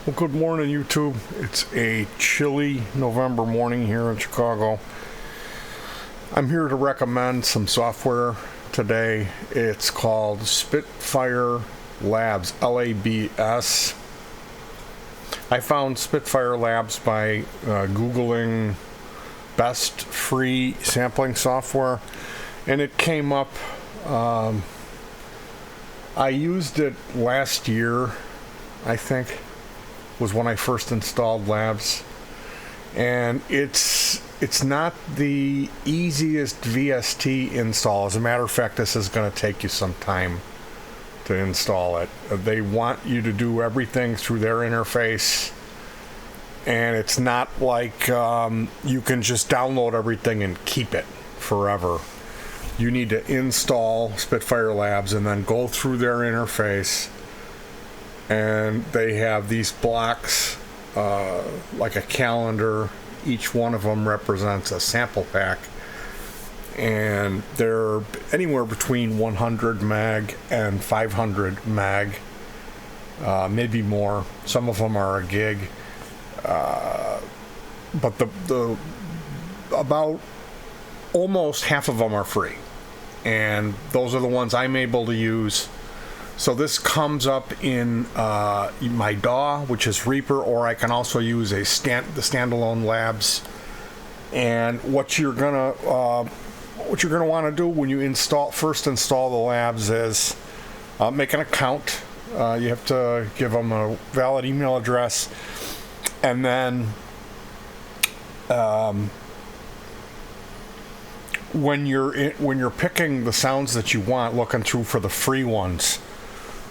Well, good morning, YouTube. It's a chilly November morning here in Chicago. I'm here to recommend some software today. It's called Spitfire Labs, L-A-B-S. I found Spitfire Labs by Googling best free sampling software, and it came up. I used it last year, I think, was when I first installed Labs, and it's not the easiest VST install. As a matter of fact, this is going to take you some time to install it. They want you to do everything through their interface, and it's not like you can just download everything and keep it forever. You need to install Spitfire Labs and then go through their interface, and they have these blocks like a calendar. Each one of them represents a sample pack, and they're anywhere between 100 meg and 500 meg, maybe more. Some of them are a gig, but the about almost half of them are free, and those are the ones I'm able to use. So this comes up in my DAW, which is Reaper, or I can also use the standalone Labs. And what you're gonna want to do when you first install the Labs is make an account. You have to give them a valid email address, and then when you're picking the sounds that you want, looking through for the free ones,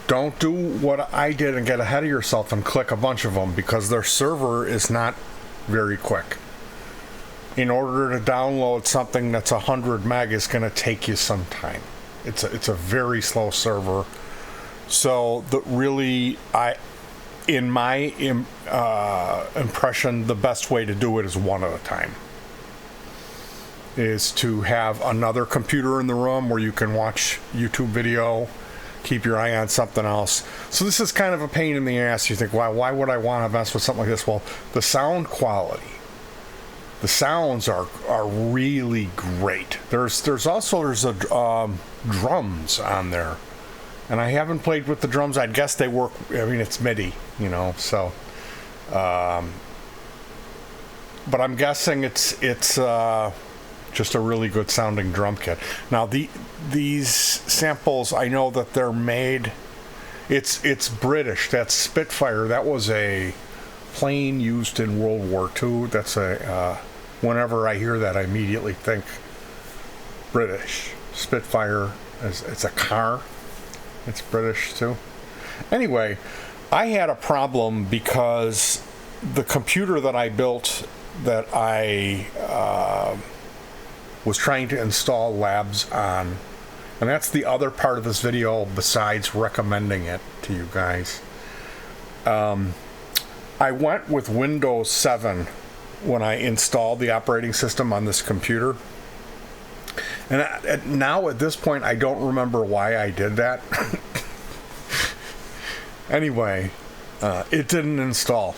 don't do what I did and get ahead of yourself and click a bunch of them, because their server is not very quick. In order to download something that's 100 meg is going to take you some time. It's a very slow server. So in my impression, the best way to do it is one at a time. Is to have another computer in the room where you can watch YouTube video, keep your eye on something else. So this is kind of a pain in the ass. You think, why would I want to mess with something like this? Well, the sound quality, the sounds are really great. There's a drums on there, and I haven't played with the drums. I'd guess they work. I mean, it's MIDI, so. But I'm guessing it's just a really good sounding drum kit. Now these samples, I know that they're made, it's British. That's Spitfire. That was a plane used in World War II. That's whenever I hear that, I immediately think British. Spitfire, it's a car. It's British too. Anyway, I had a problem because the computer that I built, that I was trying to install Labs on, and that's the other part of this video besides recommending it to you guys. I went with Windows 7 when I installed the operating system on this computer, and now at this point I don't remember why I did that. Anyway, it didn't install.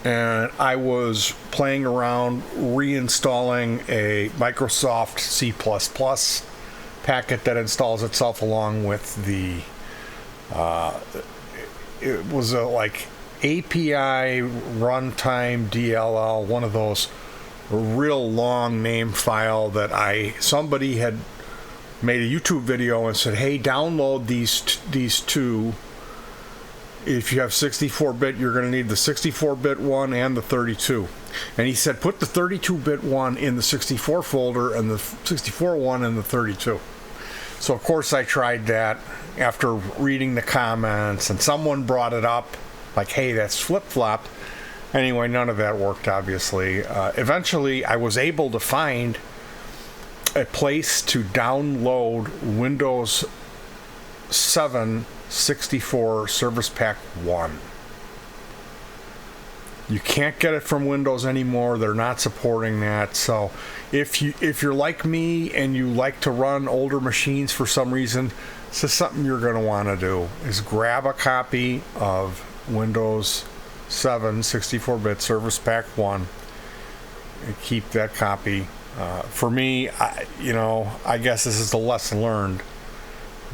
And I was playing around reinstalling a Microsoft C++ packet that installs itself along with the it was a like API runtime DLL, one of those real long name file that somebody had made a YouTube video and said, hey, download these two. If you have 64-bit, you're going to need the 64-bit one and the 32. And he said, put the 32-bit one in the 64 folder and the 64 one in the 32. So, of course, I tried that after reading the comments, and someone brought it up, like, hey, that's flip-flopped. Anyway, none of that worked, obviously. Eventually, I was able to find a place to download Windows 7 64 Service Pack 1. You can't get it from Windows anymore. They're not supporting that. So if you're like me and you like to run older machines for some reason, this is something you're going to want to do, is grab a copy of Windows 7 64-bit Service Pack 1 and keep that copy. For me, I guess this is a lesson learned,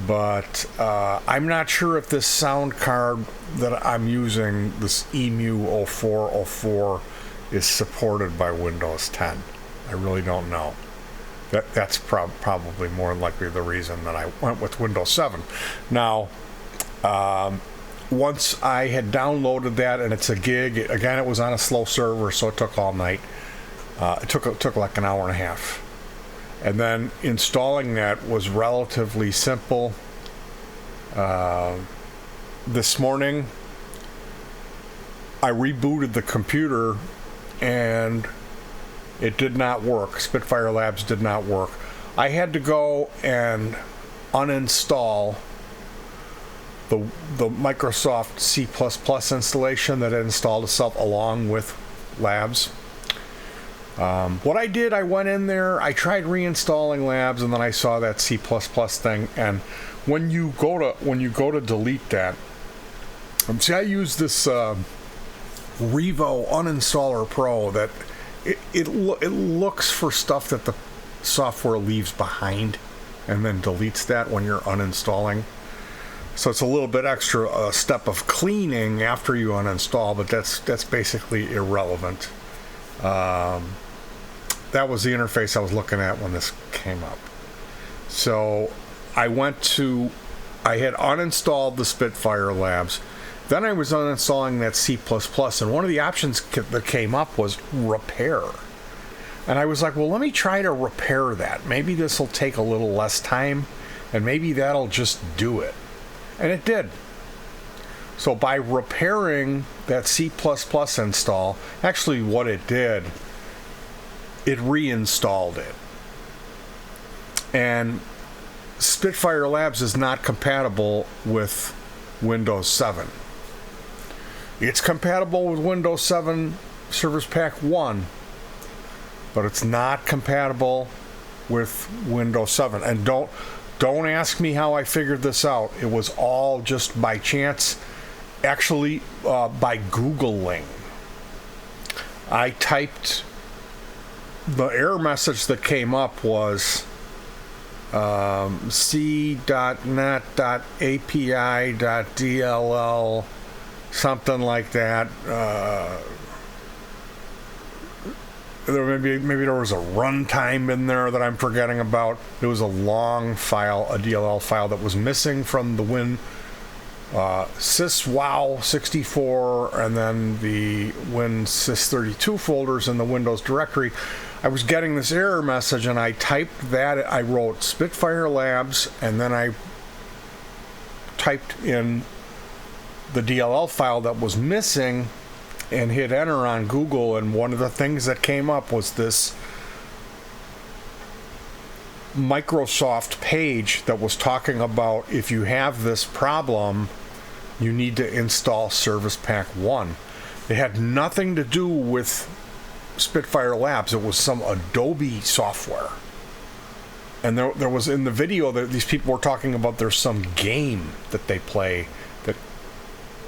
but I'm not sure if this sound card that I'm using, this EMU 0404, is supported by Windows 10. I really don't know. That's probably more likely the reason that I went with Windows 7. Now, once I had downloaded that, and it's a gig, again, it was on a slow server, so it took all night. It took like an hour and a half. And then installing that was relatively simple. This morning, I rebooted the computer, and it did not work. Spitfire Labs did not work. I had to go and uninstall the Microsoft C++ installation that had installed itself along with Labs. What I did, I went in there, I tried reinstalling Labs, and then I saw that C++ thing. And when you go to delete that, see, I use this Revo Uninstaller Pro that it looks for stuff that the software leaves behind, and then deletes that when you're uninstalling. So it's a little bit extra step of cleaning after you uninstall, but that's basically irrelevant. That was the interface I was looking at when this came up. So I had uninstalled the Spitfire Labs. Then I was uninstalling that C++, and one of the options that came up was repair. And I was like, well, let me try to repair that. Maybe this will take a little less time, and maybe that'll just do it. And it did. So by repairing that C++ install, actually what it did, it reinstalled it. And Spitfire Labs is not compatible with Windows 7. It's compatible with Windows 7 Service Pack 1, but it's not compatible with Windows 7. And don't ask me how I figured this out. It was all just by chance, actually by Googling. I typed, the error message that came up was c.net.api.dll, something like that. Maybe there was a runtime in there that I'm forgetting about. It was a long file, a DLL file that was missing from the syswow 64 and then the sys32 folders in the Windows directory. I was getting this error message, and I typed that. I wrote Spitfire Labs, and then I typed in the DLL file that was missing and hit enter on Google, and one of the things that came up was this Microsoft page that was talking about, if you have this problem, you need to install Service Pack 1. It had nothing to do with Spitfire Labs. It was some Adobe software. And there was, in the video that these people were talking about, there's some game that they play that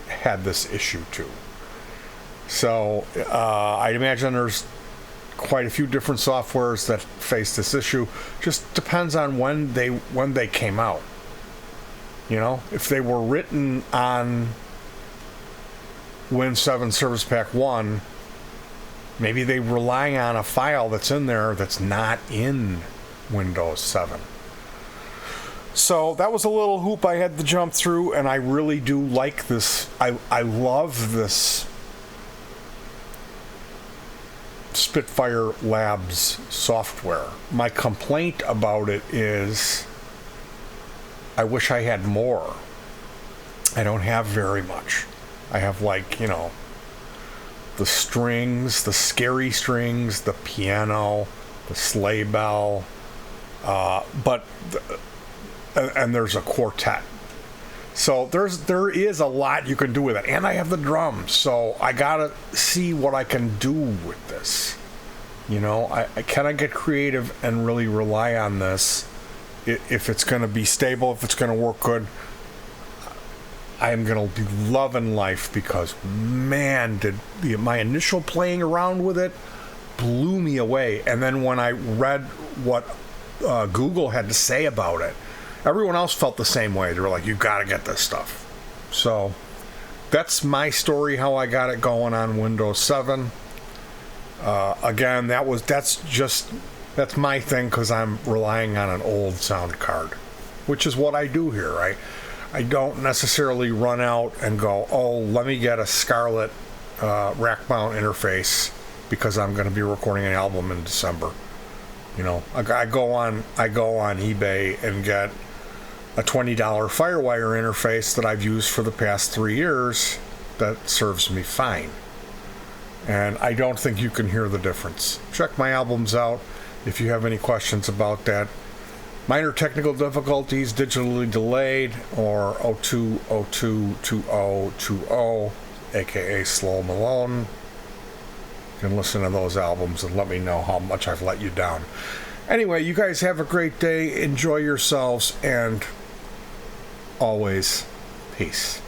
had this issue too. So I'd imagine there's quite a few different softwares that face this issue. Just depends on when they came out. You know, if they were written on Win 7 Service Pack 1, maybe they rely on a file that's in there that's not in Windows 7. So that was a little hoop I had to jump through, and I really do like this. I love this Spitfire Labs software. My complaint about it is I wish I had more. I don't have very much. I have, like, the strings, the scary strings, the piano, the sleigh bell, and there's a quartet. So there is a lot you can do with it, and I have the drums. So I gotta see what I can do with this. Can I get creative and really rely on this if it's going to be stable, if it's going to work good? I'm going to be loving life because, man, did my initial playing around with it blew me away. And then when I read what Google had to say about it, everyone else felt the same way. They were like, you got to get this stuff. So that's my story, how I got it going on Windows 7. Again, that's my thing because I'm relying on an old sound card, which is what I do here. I don't necessarily run out and go, oh, let me get a Scarlett rack mount interface because I'm going to be recording an album in December. You know, I go on eBay and get a $20 Firewire interface that I've used for the past 3 years that serves me fine. And I don't think you can hear the difference. Check my albums out if you have any questions about that. Minor technical difficulties, digitally delayed, or 02022020, aka Slow Malone. You can listen to those albums and let me know how much I've let you down. Anyway, you guys have a great day. Enjoy yourselves, and always peace.